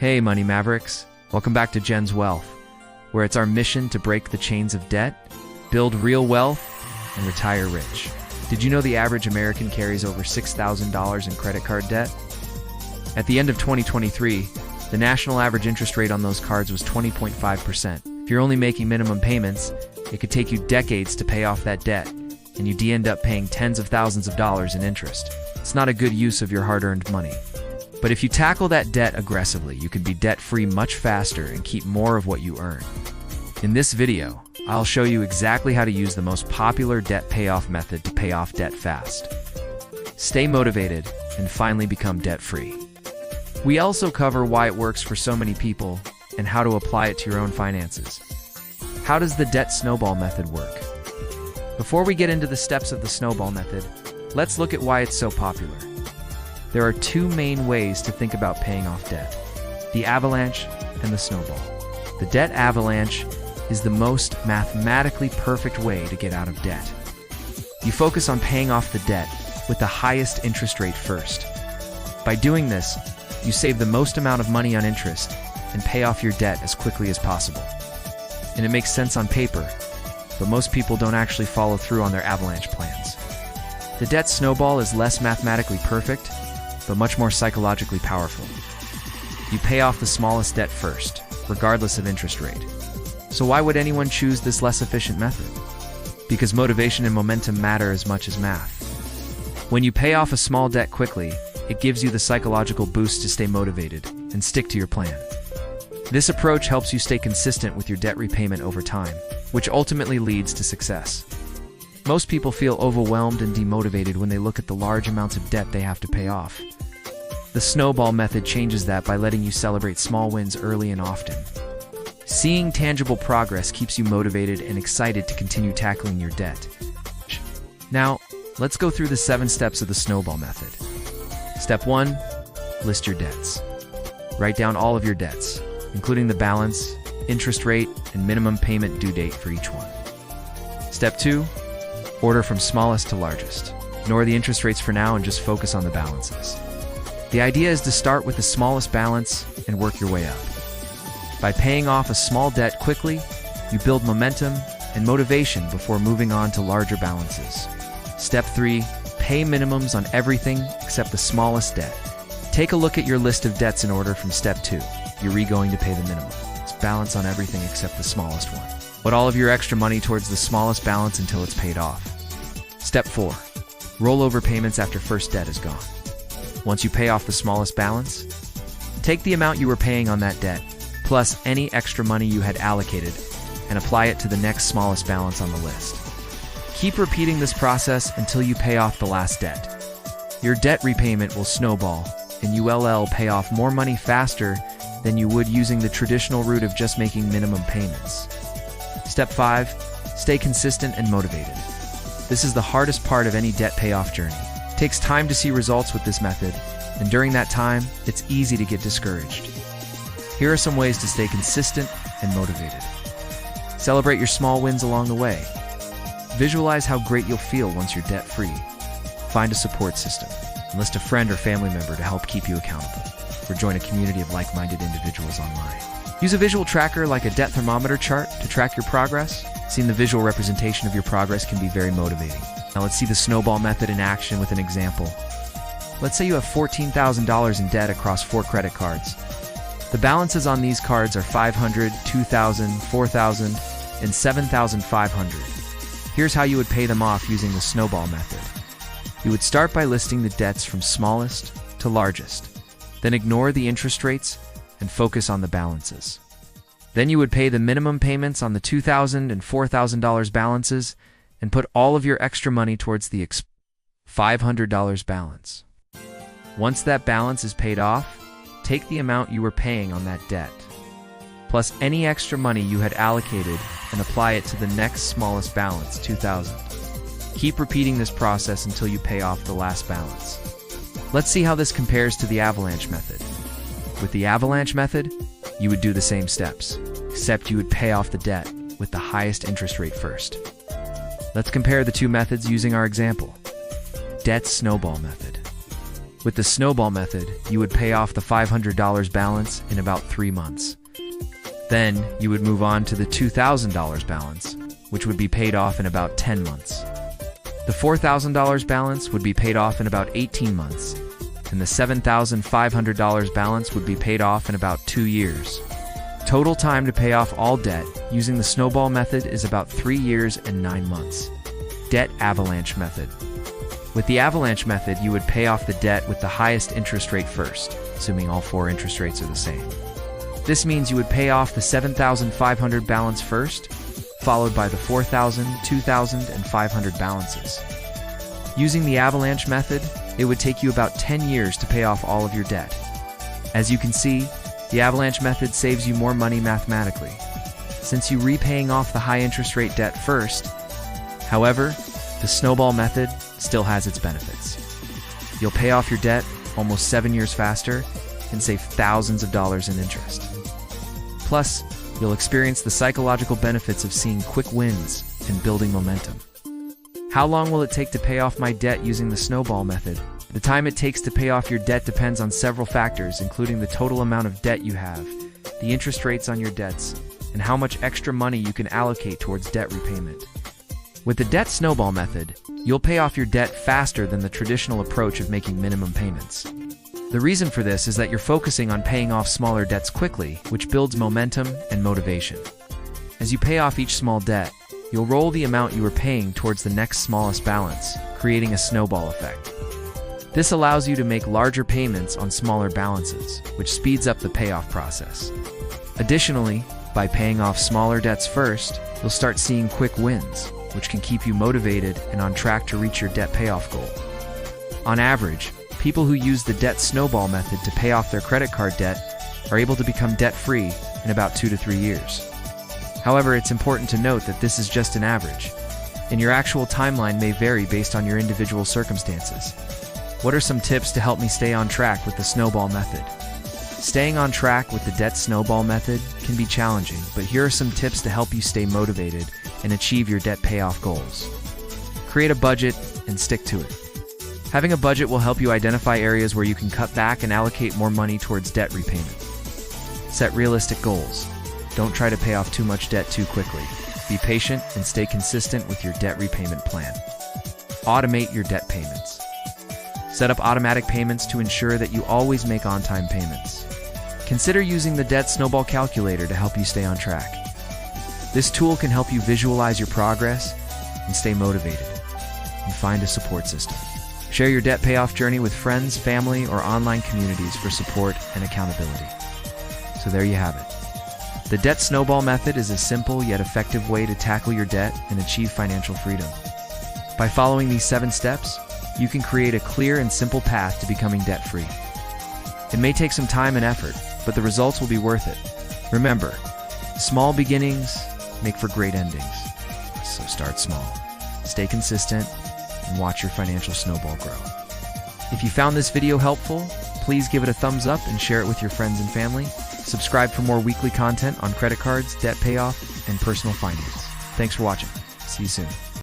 Hey, Money Mavericks. Welcome back to Jen's Wealth, where it's our mission to break the chains of debt, build real wealth, and retire rich. Did you know the average American carries over $6,000 in credit card debt? At the end of 2023, the national average interest rate on those cards was 20.5%. If you're only making minimum payments, it could take you decades to pay off that debt, and you'd end up paying tens of thousands of dollars in interest. It's not a good use of your hard-earned money. But if you tackle that debt aggressively, you can be debt-free much faster and keep more of what you earn. In this video, I'll show you exactly how to use the most popular debt payoff method to pay off debt fast. Stay motivated and finally become debt-free. We also cover why it works for so many people and how to apply it to your own finances. How does the Debt Snowball Method work? Before we get into the steps of the Snowball Method, let's look at why it's so popular. There are two main ways to think about paying off debt: the avalanche and the snowball. The debt avalanche is the most mathematically perfect way to get out of debt. You focus on paying off the debt with the highest interest rate first. By doing this, you save the most amount of money on interest and pay off your debt as quickly as possible. And it makes sense on paper, but most people don't actually follow through on their avalanche plans. The debt snowball is less mathematically perfect, but much more psychologically powerful. You pay off the smallest debt first, regardless of interest rate. So why would anyone choose this less efficient method? Because motivation and momentum matter as much as math. When you pay off a small debt quickly, it gives you the psychological boost to stay motivated and stick to your plan. This approach helps you stay consistent with your debt repayment over time, which ultimately leads to success. Most people feel overwhelmed and demotivated when they look at the large amounts of debt they have to pay off. The snowball method changes that by letting you celebrate small wins early and often. Seeing tangible progress keeps you motivated and excited to continue tackling your debt. Now, let's go through the 7 steps of the snowball method. Step 1, list your debts. Write down all of your debts, including the balance, interest rate, and minimum payment due date for each one. Step 2, order from smallest to largest. Ignore the interest rates for now and just focus on the balances. The idea is to start with the smallest balance and work your way up. By paying off a small debt quickly, you build momentum and motivation before moving on to larger balances. Step 3, pay minimums on everything except the smallest debt. Take a look at your list of debts in order from Step 2. You're going to pay the minimum. It's balance on everything except the smallest one. Put all of your extra money towards the smallest balance until it's paid off. Step 4, roll over payments after first debt is gone. Once you pay off the smallest balance, take the amount you were paying on that debt, plus any extra money you had allocated, and apply it to the next smallest balance on the list. Keep repeating this process until you pay off the last debt. Your debt repayment will snowball, and you will pay off more money faster than you would using the traditional route of just making minimum payments. Step 5, stay consistent and motivated. This is the hardest part of any debt payoff journey. It takes time to see results with this method, and during that time, it's easy to get discouraged. Here are some ways to stay consistent and motivated. Celebrate your small wins along the way. Visualize how great you'll feel once you're debt-free. Find a support system. Enlist a friend or family member to help keep you accountable, or join a community of like-minded individuals online. Use a visual tracker like a debt thermometer chart to track your progress. Seeing the visual representation of your progress can be very motivating. Now let's see the snowball method in action with an example. Let's say you have $14,000 in debt across 4 credit cards. The balances on these cards are $500, $2,000, $4,000, and $7,500. Here's how you would pay them off using the snowball method. You would start by listing the debts from smallest to largest, then ignore the interest rates and focus on the balances. Then you would pay the minimum payments on the $2,000 and $4,000 balances and put all of your extra money towards the $500 balance. Once that balance is paid off, take the amount you were paying on that debt, plus any extra money you had allocated, and apply it to the next smallest balance, $2,000. Keep repeating this process until you pay off the last balance. Let's see how this compares to the avalanche method. With the avalanche method, you would do the same steps, except you would pay off the debt with the highest interest rate first. Let's compare the two methods using our example. Debt Snowball Method. With the snowball method, you would pay off the $500 balance in about 3 months. Then, you would move on to the $2,000 balance, which would be paid off in about 10 months. The $4,000 balance would be paid off in about 18 months, and the $7,500 balance would be paid off in about 2 years. Total time to pay off all debt using the snowball method is about 3 years and 9 months. Debt avalanche method. With the avalanche method, you would pay off the debt with the highest interest rate first, assuming all 4 interest rates are the same. This means you would pay off the $7,500 balance first, followed by the $4,000, $2,000, and $500 balances. Using the avalanche method, it would take you about 10 years to pay off all of your debt. As you can see, the avalanche method saves you more money mathematically, since you're repaying off the high interest rate debt first. However, the snowball method still has its benefits. You'll pay off your debt almost 7 years faster and save thousands of dollars in interest. Plus, you'll experience the psychological benefits of seeing quick wins and building momentum. How long will it take to pay off my debt using the snowball method? The time it takes to pay off your debt depends on several factors, including the total amount of debt you have, the interest rates on your debts, and how much extra money you can allocate towards debt repayment. With the debt snowball method, you'll pay off your debt faster than the traditional approach of making minimum payments. The reason for this is that you're focusing on paying off smaller debts quickly, which builds momentum and motivation. As you pay off each small debt, you'll roll the amount you are paying towards the next smallest balance, creating a snowball effect. This allows you to make larger payments on smaller balances, which speeds up the payoff process. Additionally, by paying off smaller debts first, you'll start seeing quick wins, which can keep you motivated and on track to reach your debt payoff goal. On average, people who use the debt snowball method to pay off their credit card debt are able to become debt-free in about 2 to 3 years. However, it's important to note that this is just an average, and your actual timeline may vary based on your individual circumstances. What are some tips to help me stay on track with the snowball method? Staying on track with the debt snowball method can be challenging, but here are some tips to help you stay motivated and achieve your debt payoff goals. Create a budget and stick to it. Having a budget will help you identify areas where you can cut back and allocate more money towards debt repayment. Set realistic goals. Don't try to pay off too much debt too quickly. Be patient and stay consistent with your debt repayment plan. Automate your debt payments. Set up automatic payments to ensure that you always make on-time payments. Consider using the Debt Snowball Calculator to help you stay on track. This tool can help you visualize your progress and stay motivated, and find a support system. Share your debt payoff journey with friends, family, or online communities for support and accountability. So there you have it. The Debt Snowball Method is a simple yet effective way to tackle your debt and achieve financial freedom. By following these 7 steps, you can create a clear and simple path to becoming debt-free. It may take some time and effort, but the results will be worth it. Remember, small beginnings make for great endings. So start small, stay consistent, and watch your financial snowball grow. If you found this video helpful, please give it a thumbs up and share it with your friends and family. Subscribe for more weekly content on credit cards, debt payoff, and personal finance. Thanks for watching. See you soon.